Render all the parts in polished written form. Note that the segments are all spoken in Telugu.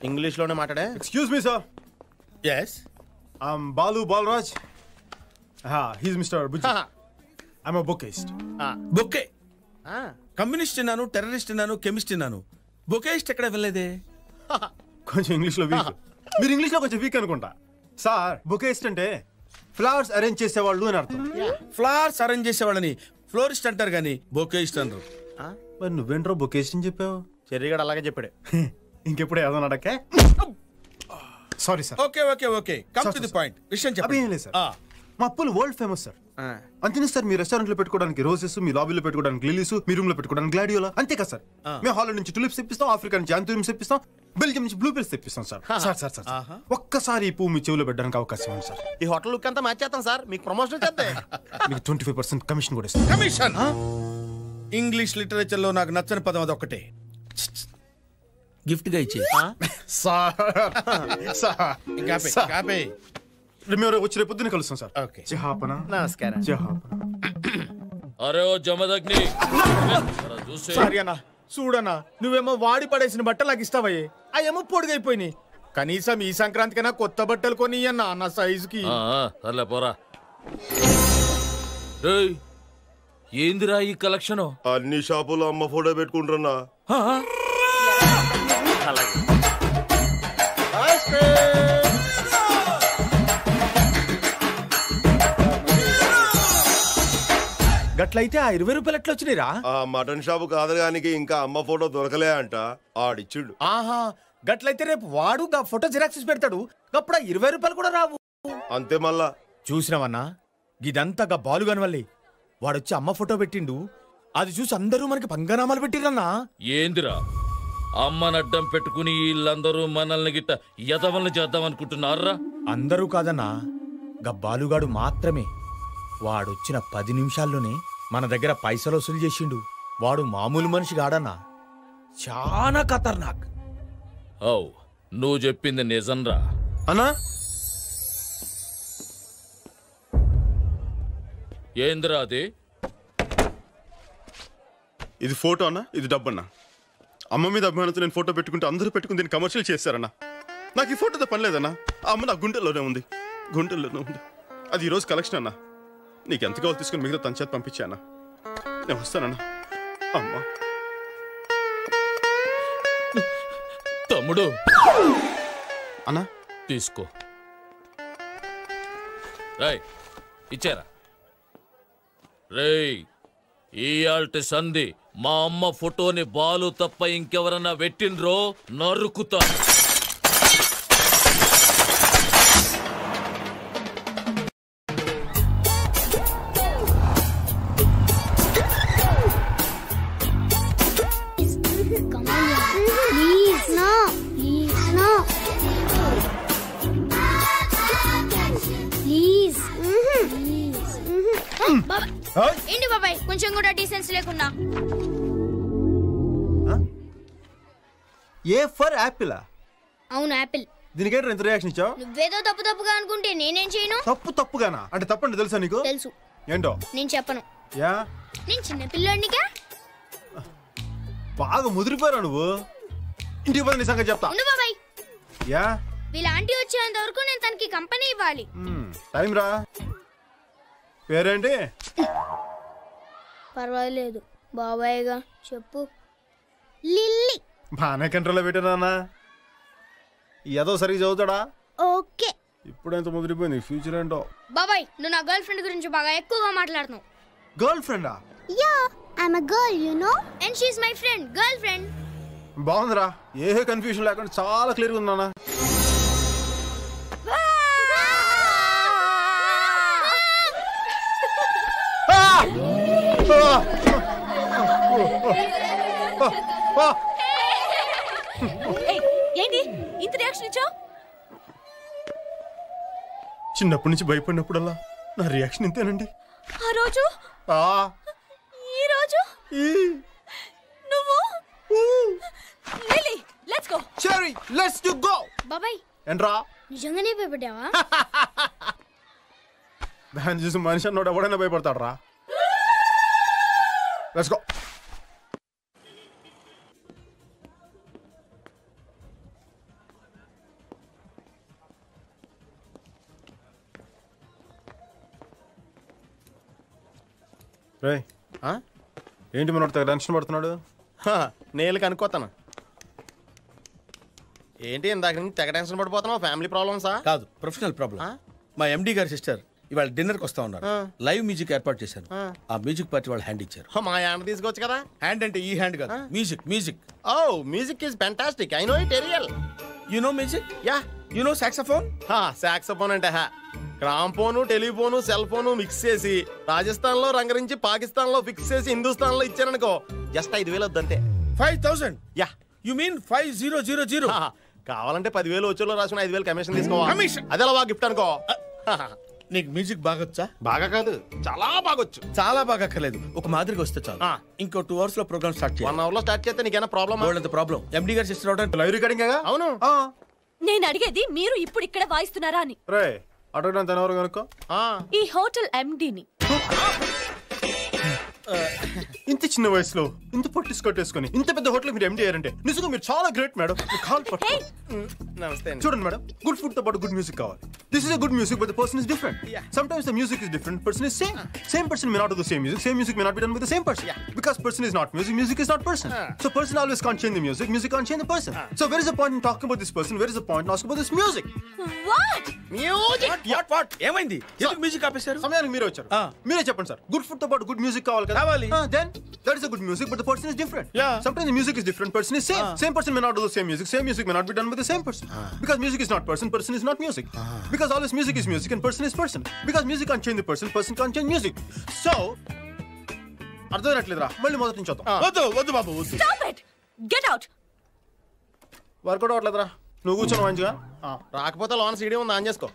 ఇంగ్లీష్లోనే మాట్లాడే. Excuse me sir. yes Balu Balraj. He's mister Bujji. I'm a bookist. Bouquet communist అన్నాను, టెర్రరిస్ట్ అన్నాను, కెమిస్ట్ అన్నాను, బొకేస్ట్ ఎక్కడ వెళ్ళలేదే. కొంచెం ఇంగ్లీష్లో వీక్. మీరు ఇంగ్లీష్లో కొంచెం వీక్ అనుకుంటా. సార్ బుకిస్ట్ అంటే ఫ్లవర్స్ అరేంజ్ చేసేవాళ్ళు అని అర్థం. ఫ్లవర్స్ అరేంజ్ చేసేవాళ్ళని ఫ్లోరిస్ట్ అంటారు కానీ బొకేస్ట్ అనరు. మరి నువ్వేంట్రో బుకిస్ట్ అని చెప్పావు? చెర్రీగాడు అలాగే చెప్పాడు. ఇంకెప్పుడు ఏదో అడకే. Sorry sir. Okay okay okay come to the point. విషయం చెప్పండి సార్. మా అప్పులు వరల్డ్ ఫేమస్ సార్. అంతేనా సార్? మీ రెస్టారెంట్ లో పెట్టుకోవడానికి రోజెస్, మీ లాబీలో పెట్టుకోవడానికి లిలీస్, మీ రూమ్ లో పెట్టుకోవడానికి గ్లాడియోలా, అంతే కదా సార్? మేము హాలండ్ నుంచి టులిప్స్ తెప్పిస్తాం, ఆఫ్రికా నుంచి యాంథూరియంస్ తెప్పిస్తాం, బెల్జియం నుంచి బ్లూ బెల్స్ తెప్పిస్తాం సార్. సార్ సార్ సార్ ఒక్కసారి ఈ పువ్వు మీ చెవులో పెట్టడానికి అవకాశం ఉంది సార్. ఈ హోటల్ లుక్ అంతా మార్చేస్తాం సార్, మీకు ప్రమోషన్ చేస్తే మీకు 25% కమిషన్ కూడా ఇస్తాం. కమిషన్? ఇంగ్లీష్ లిటరేచర్ లో నాకు నచ్చని పదం అది ఒక్కటే. గిఫ్ట్ గా ఇచ్చే మేము వచ్చి రేపు పొద్దున్న కలుస్తాం సార్. ఓకే జహాపన. నమస్కారం. జహాపన. అరే ఓ జమదగ్ని సారీ అన్న, చూడన్నా నువ్వేమో వాడి పడేసిన బట్టలు నాకు ఇస్తావయ్యే, అవేమో పొడిగైపోయినాయి. కనీసం ఈ సంక్రాంతికైనా కొత్త బట్టలు కొని అన్న నా సైజుకి. సర్లే పోరా. ఏందిరా ఈ కలెక్షన్? అన్ని షాపులో అమ్మ ఫోటో పెట్టుకుంటున్నా. గట్లయితే ఆ 20 రూపాయలు ఎట్లా వచ్చినాయిరా? ఆ మటన్ షాపు కాదగానికి ఇంకా అమ్మ ఫోటో దొరకలే అంట, ఆడిచ్చిండు. ఆహా, గట్లయితే రేపు వాడు గా ఫోటో జిరాక్స్ పెడతాడు, అప్పుడు 20 రూపాయలు కూడా రావు. అంతే మళ్ళా. చూసినావన్నా, ఇదంతా గా బాలుగాని వల్లే. వాడొచ్చి అమ్మ ఫోటో పెట్టిండు, అది చూసి అందరూ మనకి పంగనామాలు పెట్టిరన్నా. ఏందిరా అమ్మనడ్డం పెట్టుకుని వీళ్ళందరూ మనల్ని గిట్ట యదవల్ని చేద్దాం అనుకుంటున్నారా? అందరూ కాదన్నా, గా బాలుగాడు మాత్రమే. వాడొచ్చిన 10 నిమిషాల్లోనే మన దగ్గర పైసలు వసూలు చేసిండు. వాడు మామూలు మనిషి కాడన్నా, చాలా ఖతర్నాక్. అవు నువ్వు చెప్పింది నిజంరా అన్నా. ఏందిరా అది? ఇది ఫోటో అన్నా, ఇది డబ్బు అన్నా. అమ్మ మీద అభిమానంతో నేను ఫోటో పెట్టుకుంటే అందరూ పెట్టుకుని దీన్ని కమర్షియల్ చేస్తారన్నా. నాకు ఈ ఫోటోతో పని లేదన్నా. ఆ అమ్మ నా గుండెల్లోనే ఉంది, గుండెల్లోనే ఉంది. అది ఈరోజు కలెక్షన్ అన్నా. నీకు ఎంత కావాలి తీసుకుని మిగతా తన చేత పంపించానా? నేను వస్తానన్నా. అమ్మా తమ్ముడు అన్నా తీసుకో. రేయ్ ఇచ్చారా? రేయ్ ఇయాల్టి సంధి మా అమ్మ ఫోటోని బాలు తప్ప ఇంకెవరన్నా పెట్టిండ్రో నరుకుతా. ఏంటి బాబాయ్ కొంచెం కూడా డీసెన్స్ లేకుండా? A for Apple? అవును యాపిల్. దీనికేంటి ఎంత రియాక్షన్ ఇచ్చావు? నువ్వేదో తప్పుగా అనుకుంటే నేనేం చేయను. తప్పుగానా? అంటే తప్పండి తెలుసా నీకు? తెలుసు. ఏంటో? నేను చెప్పను. యా నేను చిన్న పిల్లోడినిగా. బాగా ముదిరిపోయారా నువ్వు? ఇంటికి పద, నీ సంగతి చెప్తా. ఉండు బాబాయ్. యా వీళ్ళ ఆంటీ వచ్చేంత వరకు నేను తనకి కంపెనీ ఇవ్వాలి. టైం రా. పేరేంటి? పర్వాలేదు బాబాయ్గా చెప్పు. లిల్లీ. బాగానే కంట్రోల్లో పెట్టానా? ఏదో సరిగ్గా చదువుతాడా? ఓకే. ఇప్పుడు ఎంత ముదిరిపోయింది, ఫ్యూచర్ ఏంటో. బాబాయ్ నువ్వు నా గర్ల్ ఫ్రెండ్ గురించి బాగా ఎక్కువగా మాట్లాడుతున్నావు. గర్ల్ ఫ్రెండా? Yeah I'm a girl you know and she is my friend, girl friend. బాగుందిరా, ఏ కన్ఫ్యూజన్ లేకుండా చాలా క్లియర్గా ఉందన్నా. ఏంటి ఇంత రియాక్షన్ ఇచ్చావు? చిన్నప్పటి నుంచి భయపడినప్పుడల్లా నా రియాక్షన్ ఇంతేనండి. ఆ రోజు, ఈ రోజు నువ్వు lily let's go. Cherry let's do go. బాబాయ్ ఏంట్రా నిజంగానే భయపడ్డావా? దాన్ని చూసి మనిషి అన్నోడు ఎవడైనా భయపడతాడు రా. Let's go. రేయ్, ఏంటి మనోడు తెగ టెన్షన్ పడుతున్నాడు? నేను కనుక్కోతాను. ఏంటి ఇందాక నుంచి తెగ టెన్షన్ పడిపోతున్నావు? ఫ్యామిలీ ప్రాబ్లమ్సా? కాదు, ప్రొఫెషనల్ ప్రాబ్లం. మా ఎండి గారి సిస్టర్ ఇవాళ డిన్నర్కి వస్తా ఉన్నారు. లైవ్ మ్యూజిక్ ఏర్పాటు చేశాను. ఆ మ్యూజిక్ పార్టీ వాళ్ళు హ్యాండ్ ఇచ్చారు. మా హ్యాండ్ తీసుకోవచ్చు కదా. హ్యాండ్ అంటే ఈ హ్యాండ్ కాదు, music. Music. Oh, music is fantastic. I know it real. You know music? Yeah. You know saxophone? Saxophone అంటే gramophone, telephone, cell phone mix చేసి రాజస్థాన్ లో రంగరించి, పాకిస్తాన్ లో ఫిక్స్ చేసి, హిందుస్థాన్ లో ఇచ్చారనుకో జస్ట్ 5,000 వద్దంతే. 5,000? యా. You mean 5000? కావాలంటే 10,000 వచ్చేలో రాసుకుని 5,000 కమిషన్ తీసుకోవాలి. కమిషన్? అదే బాగా గిఫ్ట్ అనుకో. నీకు మ్యూజిక్ బాగొచ్చా? బాగా కాదు, చాలా బాగొచ్చు. చాలా బాగా అక్కర్లేదు, ఒక మాదిరిగా వస్తే చాలు. ఇంకో 2 hours లో ప్రోగ్రామ్ స్టార్ట్ చేయాలి. 1 hour లో స్టార్ట్ చేస్తే నీకేనా ప్రాబ్లమ్? ప్రాబ్లం. ఎండి గారి సిస్టర్ అవడానికి లైవ్ రికార్డింగ్. అవును. నేను అడిగేది మీరు ఇప్పుడు ఇక్కడ వాయిస్తున్నారా అని. రే, అడగడానికి తనెవరు కనుక్కో. ఈ హోటల్ ఎండిని. ఇంత చిన్న వయసులో ఇంత పొట్టి స్కర్ట్ వేసుకొని ఇంత పెద్ద హోటల్ మీరు ఎండి అయ్యారంటే నిజంగా మీరు చాలా గ్రేట్ మేడం. నమస్తే. చూడండి మేడం, గుడ్ ఫుడ్ తో పాటు గుడ్ మ్యూజిక్ కావాలి. This is a good music, but the person is different. Sometimes the music is different, person is same. Same person may not do the same music may not be done with the same person. Because person is not music is not person. So person always can't change the music can't change the person. So where is the point in talking about this person? Where is the point in asking about this music? What? What? ఏమైంది? ఎందుకు మ్యూజిక్ ఆపేశారు? సమయానికి మీరే వచ్చారు. మీరే చెప్పండి సార్. గుడ్ ఫుడ్ తో పాటు గుడ్ మ్యూజిక్ కావాలి కదా? కావాలి. Then that is a good music, but the person is different. Yeah. Sometimes the music is different, person is same. Same person may not do the same music may not be done with the same person. Because music is not person is not music. Because always music is music and person is person. Because music can't change the person can't change music. So అర్థమైనట్లేదురా, మళ్ళీ మొదటి నుంచి వద్దాం. వద్దు బాబు, వద్దు. Stop it. Get out. Work out అవ్వట్లేదురా, నువ్వు కూర్చొని మంచిగా. రాకపోతే లోన్ సీడీ ఉంది, ఆన్ చేసుకో.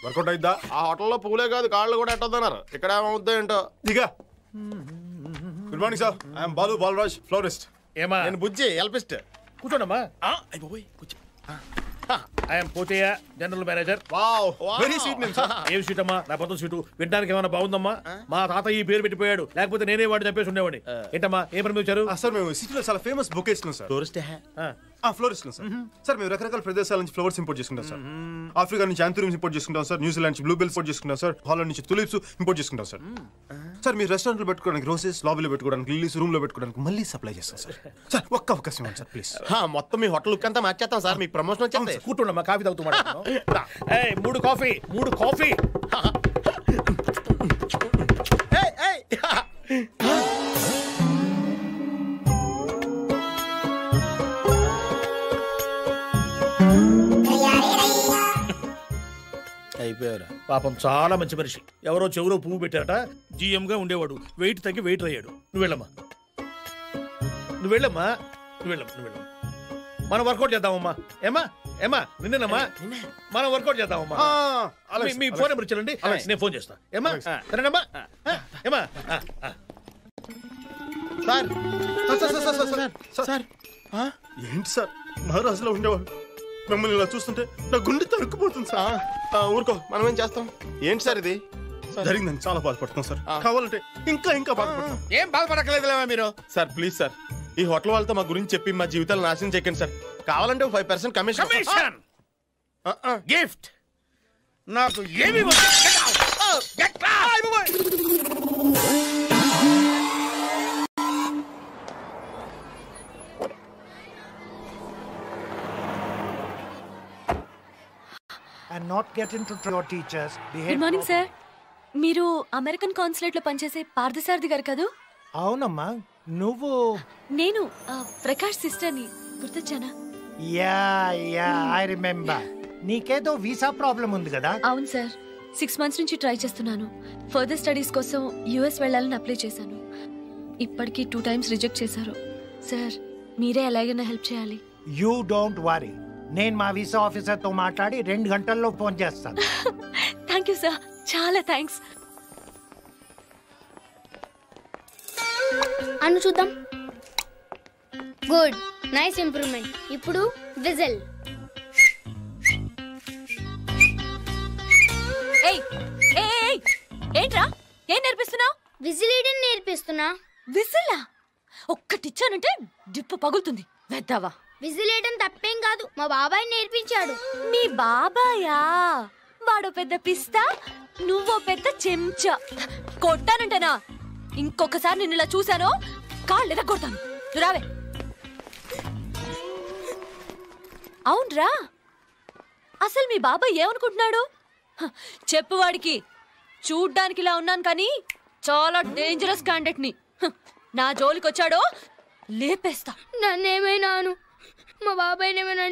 Work out? ఆ హోటల్లో పూలే కాదు, కాళ్ళు కూడా ఎట్టొద్దన్నారు. ఇక్కడ ఏమవుద్దో ఏంటో. దిగా. Good morning sir, I'm Balu Balaraj, florist. ఏమా? నేను బుజ్జి, ఎల్పిస్ట్. కూర్చోండమ్మా. కూర్చో. I'm Pothayya, general manager. Wow, very sweet name sir. ఏం సీట్ అమ్మా? నా పొద్దు సీటు. వినడానికి ఏమైనా బాగుందమ్మా? మా తాత ఈ పేరు పెట్టిపోయాడు, లేకపోతే నేనే వాడిని చెప్పేసి ఉండేవాడిని. ఏంటమ్మా, ఏ పని వచ్చారు? సార్ మేము సిటీలో చాలా famous bouquets sir. Tourist. Florist sir. Sir మేము రకరకాల ప్రదేశాల నుంచి ఫ్లవర్స్ ఇంపోర్ట్ చేసుకుంటాం సార్. ఆఫ్రికా నుంచి యాంథూరిమ్స్ ఇంపోర్ట్ చేసుకుంటాం సార్. న్యూజిలాండ్ నుంచి బ్లూబెల్స్ ఇంపోర్ట్ చేసుకుంటాం సార్. హాలండ్ నుంచి తులిప్స్ ఇంపోర్ట్ చేసుకుంటాం సార్. సార్ మీరు రెస్టారెంట్ లో పెట్టుకోవడానికి రోసెస్, లాబీలో పెట్టుకోవడానికి లిల్లీస్, రూమ్ లో పెట్టుకోవడానికి మళ్ళీ సప్లై చేస్తాం సార్. సార్ ఒక్క అవకాశం ఇవ్వండి సార్ ప్లీజ్. మొత్తం మీ హోటల్ లుక్ అంతా మార్చేస్తాం సార్, మీకు ప్రమోషన్ వచ్చేది. కూర్చోండమ్మా, కాఫీ తాగుతూ మాట్లాడుతున్నాం. 3 కాఫీ. అయిపోయారా? పాపం చాలా మంచి మనిషి. ఎవరో చెవులో పువ్వు పెట్టారట, GM గా ఉండేవాడు. వెయిట్ తగ్గి వెయిటర్ అయ్యాడు. నువ్వు వెళ్ళమ్మా. మనం వర్కౌట్ చేద్దామమ్మా. ఏమా నిన్నేనమ్మా, మనం వర్కౌట్ చేద్దామమ్మా. మీ ఫోన్ నెంబర్ ఇచ్చారండి, నేను ఫోన్ చేస్తా. ఏమా సరేనమ్మా? ఏమా సార్ ఏంటి సార్, మహారాజులో ఉండేవాడు. మిమ్మల్ని ఇలా చూస్తుంటే నా గుండె తరుక్కుపోతుంది సార్. ఊరుకో, మనం ఏం చేస్తాం. ఏంటి సార్ ఇది? జరిగిందని చాలా బాధపడుతున్నాం సార్. కావాలంటే ఇంకా బాధపడతాం. ఏం బాధపడక్కర్లేదు మీరు. సార్ ప్లీజ్ సార్, ఈ హోటల్ వాళ్ళతో మా గురించి చెప్పి మా జీవితాలు నాశనం చేయకండి సార్. కావాలంటే 5% కమిషన్. గిఫ్ట్ నాకు ఏమి and not get into your teachers. Good morning, sir. మీరు అమెరికన్ కాన్సులేట్ లో పనిచేసే పార్థసారథి గారు కదా? అవునమ్మా. నువ్వు? నేను ప్రకాష్ సిస్టర్ని. గుర్తొచ్చానా? Yeah I remember. నీకేదో వీసా ప్రాబ్లం ఉంది కదా? అవును సార్, 6 months నుంచి ట్రై చేస్తున్నాను. ఫర్దర్ స్టడీస్ కోసం US వెళ్ళాలని అప్లై చేశాను. ఇప్పటికీ 2 times రిజెక్ట్ చేశారు. సార్ మీరే ఎలాగైనా హెల్ప్ చేయాలి. యూ డోంట్ వరీ, నేను మా వీసా ఆఫీసర్ తో మాట్లాడి 2 గంటల్లో ఫోన్ చేస్తాను. థ్యాంక్ యూ సార్, చాలా థ్యాంక్స్. అను చూద్దాం. గుడ్. Nice improvement. ఇప్పుడు విజిల్. ఏంట్రా ఏం నేర్పిస్తున్నావు? విజిల్ వేయడం నేర్పిస్తున్నా. విజిలా? ఒక్కటిచ్చానంటే డిప్పు పగులుతుంది. వెద్దావా? విజిల్ వేయడం తప్పేం కాదు, మా బాబాయ్ నేర్పించాడు. మీ బాబాయా? వాడు పెద్ద పిస్తా, నువ్వో పెద్ద చెంచా. కొట్టానంటేనా ఇంకొకసారి నిన్ను ఇలా చూశానో కాళ్ళు ఎరగొడతాను. రావే. అవునరా, అసలు మీ బాబాయ్ ఏమనుకుంటున్నాడు? చెప్పు వాడికి. చూడ్డానికి ఇలా ఉన్నాను కానీ చాలా డేంజరస్ క్యాండిడేట్ ని. నా జోలికి వచ్చాడో లేపేస్తా. నన్నేమైనాను, మా బాబాయ్ ఏమైనా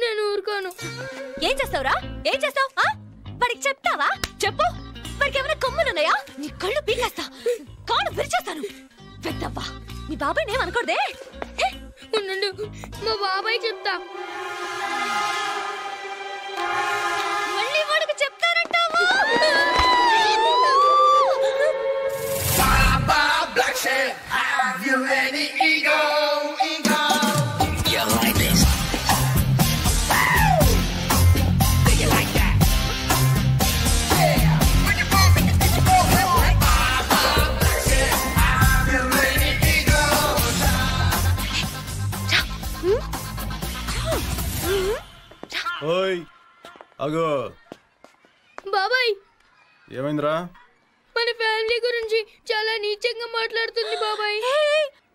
నేను ఊరుకోను. ఏం చేస్తావురా? ఏం చేస్తావు? వాడికి చెప్తావా? చెప్పు. వాడికి ఏమైనా కొమ్ములున్నాయా? నీ కళ్ళు పీకేస్తా, కాళ్ళు విరిచేస్తాను. పెద్దవ్వా, మీ బాబాయ్ ఏమనుకోడే? ఉండు, మా బాబాయ్ చెప్తా. మళ్ళీ వాడికి చెప్తారంటావా? ఓయ్ అగో బాబాయ్, ఏమైందిరా? మన ఫ్యామిలీ గురించి చాలా నీచంగా మాట్లాడుతుంది బాబాయ్.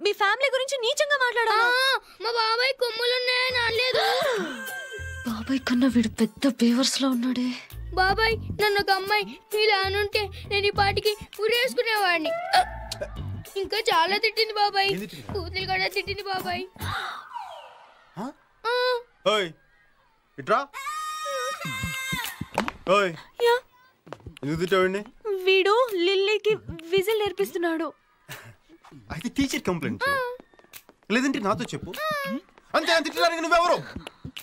మీ ఫ్యామిలీ గురించి నీచంగా మాట్లాడా? మా బాబాయ్ కొమ్ములున్నాయని అనలేదు. బాబాయ్ కన్నా వీడు పెద్ద బేవర్స్ లో ఉన్నాడే. బాబాయ్, నన్ను ఒక అమ్మాయి ఇలా అనుంటే నేను ఈ పాటికి ఉరేసుకునేవాడిని. ఇంకా చాలా తిట్టింది బాబాయ్. కూతురు కూడా తిట్టింది బాబాయ్. ఓయ్ ఇట్రా. ఓయ్ ఎందుకు తిట్టావండి? వీడు లిల్లీకి విజిల్ నేర్పిస్తున్నాడు. అయితే టీచర్ కంప్లైంట్ లేదంటే నాతో చెప్పు. అంతే అని తిట్టడానికి నువ్వెవరు?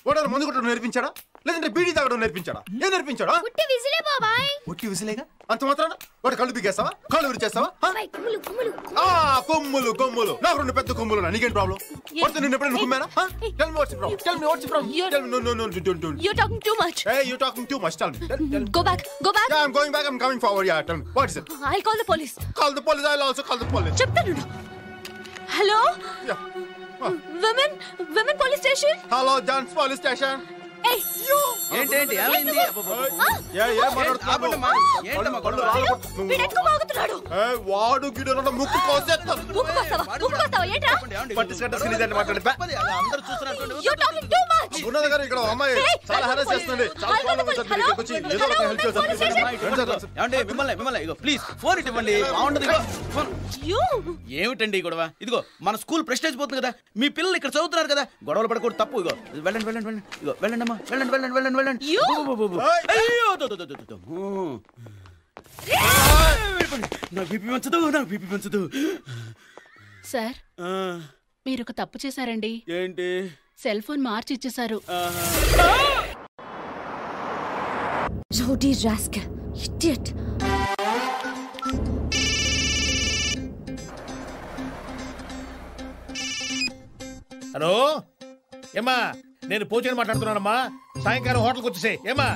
వాడు మందు కొట్టడం నేర్పించాడా లేదంటే బీడీ తాగడం నేర్పించాడా? ఏం నేర్పించాడా? ఉట్టి విజిలే బాబాయ్. ఉట్టి విసిలేగా అంత మాత్రాన వాడు కళ్ళు పీకేస్తావా? కాళ్ళు విరిచేస్తావా? కొమ్ములు కొమ్ములు నాకు రెండు పెద్ద కొమ్ములు. నీకేం ప్రాబ్లం? వాడితో నిన్ను ఎప్పుడైనా కుమ్మానా? Tell me what's the problem. Tell me what's the problem. Tell me. No, don't. You're talking too much. Hey, you're talking too much. Tell me. Go back. Yeah, I'm going back. I'm coming forward. Yeah, tell me. What is it? I'll call the police. Call the police. I'll also call the police. చెప్తాను. Hello. Yeah. Women police station. Hello, John's police station. Hey, you. ఏంటి ఏమైంది? వాడు గిడన ముక్కు కోసేస్తాడు. ముక్కు కోస్తావా? ఏంట్రా? అందరూ చూస్తున్నారు. You're talking too much. ఉన్నది గారు ఇక్కడ అమ్మాయి చాలా హెరాస్ చేస్తుంది. చాలా ప్రాబ్లం ఉంది. ఇక్కడికి వచ్చి ఏదో ఒక హెల్ప్ చేస్తారు. ఏమండి మిమ్మల్ని ఇగో ప్లీజ్ ఫోన్ ఇవ్వండి. బాగుండదు. ఇగో ఫోన్. ఏమిటండి గొడవ? ఇదిగో మన స్కూల్ ప్రెస్టేజ్ పోతుంది కదా. మీ పిల్లలు ఇక్కడ చదువుతున్నారు కదా, గొడవలు పడకూడదు. తప్పు. ఇగో వెళ్ళండి. ఇగో వెళ్ళండి అమ్మా. వెళ్ళండి. అయ్యో నాకు బీపీ పెంచదు. సార్, మీరు ఒక తప్పు చేశారండి. ఏంటి? సెల్ ఫోన్ మార్చి ఇచ్చేశారు. Rowdy rascal, idiot. హలో ఏమా, నేను పోచని మాట్లాడుతున్నానమ్మా. సాయంకాలం హోటల్కి వచ్చేసాయి. ఏమా,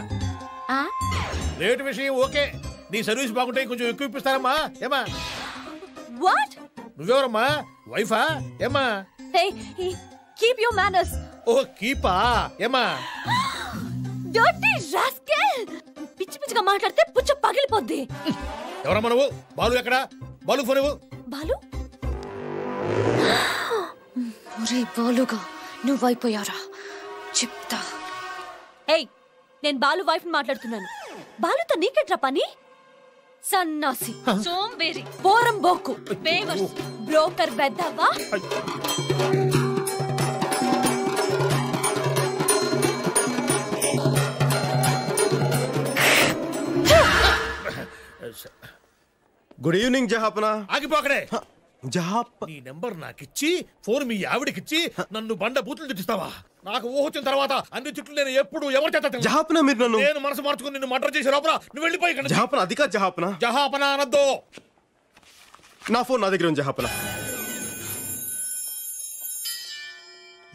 రేటు విషయం ఓకే. నీ సర్వీస్ బాగుంటే కొంచెం ఎక్కువ ఇప్పిస్తారమ్మా. ఏమా? What? నువ్వెవరమ్మా? వైఫా? ఏమా? Hey, keep your manners. ఓ కీపా? ఏమా? Dirty rascal. పిచ్చిగా మాట్లాడితే పుచ్చ పగిలిపోద్ది. ఎవరమ్మా నువ్వు? బాలు ఎక్కడ? బాలు ఫోన్ ఇవ్వు. బాలు? ఒరే బాలుగా, నువ్వైపోయారా? చెప్తా. ఏయ్, నేను బాలు వైఫ్ మాట్లాడుతున్నాను. బాలుతో నీకెట్రా పని? సన్నాసి, సోంబేరి, పోరం బోకు, బేవర్స్, బ్రోకర్ బెద్దవా. గుడ్ ఈవినింగ్ జహాపనా. ఆగిపోకడే. జహాప నీ నెంబర్ నాకిచ్చి ఫోన్ మీ ఆవిడకిచ్చి నన్ను బండ బూతులు తెచ్చిస్తావా? నాకు ఊహ వచ్చిన తర్వాత అన్ని చుట్టూ నేను ఎప్పుడు ఎవరి చేత జహాపనా మీరు నన్ను నేను మనసు మార్చుకుని నిన్ను మర్డర్ చేసే లోపల నువ్వు వెళ్ళిపోయి ఇక్కడ. జహాపనా అది కాదు. జహాపనా జహాపనా అనద్దు. నా ఫోన్ నా దగ్గర ఉంది. జహాపనా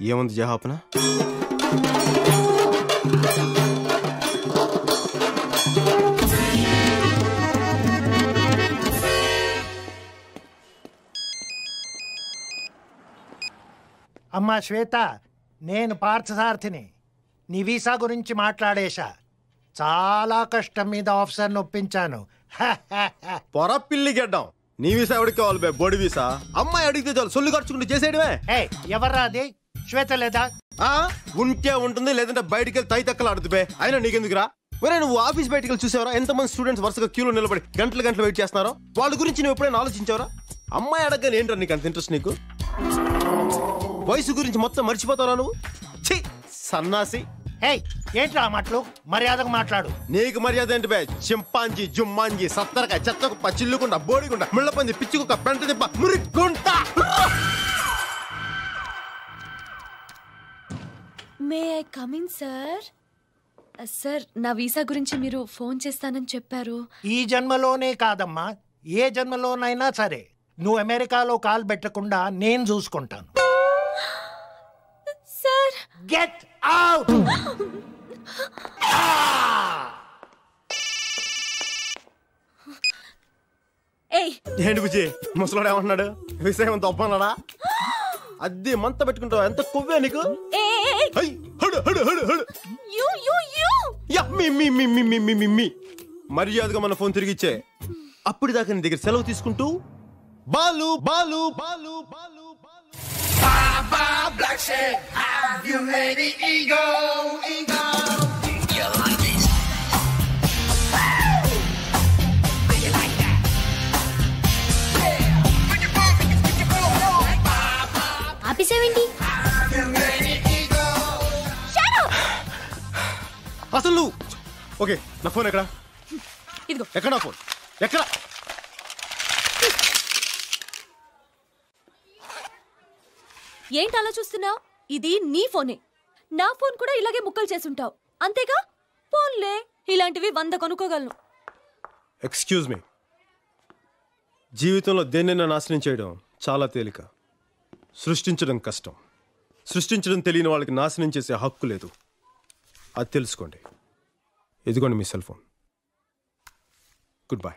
ఏముంది జహాపన? అమ్మా శ్వేత, నేను పార్థసారథిని. నీ వీసా గురించి మాట్లాడేశా. చాలా కష్టం మీద ఆఫీసర్ని ఒప్పించాను. పొర పిల్లి గెడ్డం. నీ వీసా ఎవరికి కావాలి బే? బోడి వీసా. అమ్మాయి అడిగితే చాలు, సొల్లు ఖర్చుకుంటూ చేసేయడమే. ఎవర్రా అది? శ్వేత లేదా? ఉంటే ఉంటుంది, లేదంటే బయటికి వెళ్ళి తై తక్కలు ఆడుతు బే. అయినా నీకెందుకురా? ఒరే, నువ్వు ఆఫీస్ బయటికి వెళ్ళి చూసావరా ఎంతమంది స్టూడెంట్స్ వరుసగా క్యూలో నిలబడి గంటలు గంటలు వెయిట్ చేస్తున్నారో? వాళ్ళ గురించి నువ్వు ఎప్పుడైనా ఆలోచించావరా? అమ్మాయి అడగగానే ఏంట్రా నీకు అంత ఇంట్రెస్ట్? నీకు వయసు గురించి మొత్తం మర్చిపోతావరా నువ్వు? ఛీ సన్నాసి. ఏంట్రా మాటలు? మర్యాదగా మాట్లాడు. నీకు మర్యాద ఏంటి బే? చింపాంజీ, జుమ్మాంజీ, సత్తరకాయ, చెత్తకుప్ప, చిల్లుకుంట, బోడిగుంట, ముళ్ళపంది, పిచ్చుకుక్క, పెంట తిప్ప, మురిగుంట. May I come in sir? Sir, నా వీసా గురించి మీరు ఫోన్ చేస్తానని చెప్పారు. ఈ జన్మలోనే కాదమ్మా, ఏ జన్మలోనైనా సరే నువ్వు అమెరికాలో కాలు పెట్టకుండా నేను చూసుకుంటాను. Sir, get out. ఏంటి బుజ్జి, ముసలాడు ఏమంటున్నాడు? విషయం తప్పన్నాడా? అద్దె మంత పెట్టుకుంటావు, ఎంత కొవ్వే నీకు? మర్యాదగా మన ఫోన్ తిరిగిచ్చే. అప్పటిదాకా నీ దగ్గర సెలవు తీసుకుంటూ Balu Balu Balu Balu Black shit, have you any ego? Ego. You like this? How you like that? Yeah. Put your ball, ఆపిసావేంటి? Have you any ego? Shut up! అసలు నువ్వు ఓకే, నా ఫోన్ ఎక్కడ? ఇదిగో. ఎక్కడ నా ఫోన్? ఎక్కడ? ఏంటి అలా చూస్తున్నావు? ఇది నీ ఫోనే. నా ఫోన్ కూడా ఇలాగే ముక్కలు చేసుంటావు, అంతేగా? ఫోన్లే, ఇలాంటివి 100 కొనుక్కోగలను. Excuse me. జీవితంలో దేన్నైనా నాశనం చేయడం చాలా తేలిక, సృష్టించడం కష్టం. సృష్టించడం తెలియని వాళ్ళకి నాశనం చేసే హక్కు లేదు. అది తెలుసుకోండి. ఇదిగోండి మీ సెల్ ఫోన్. Good bye.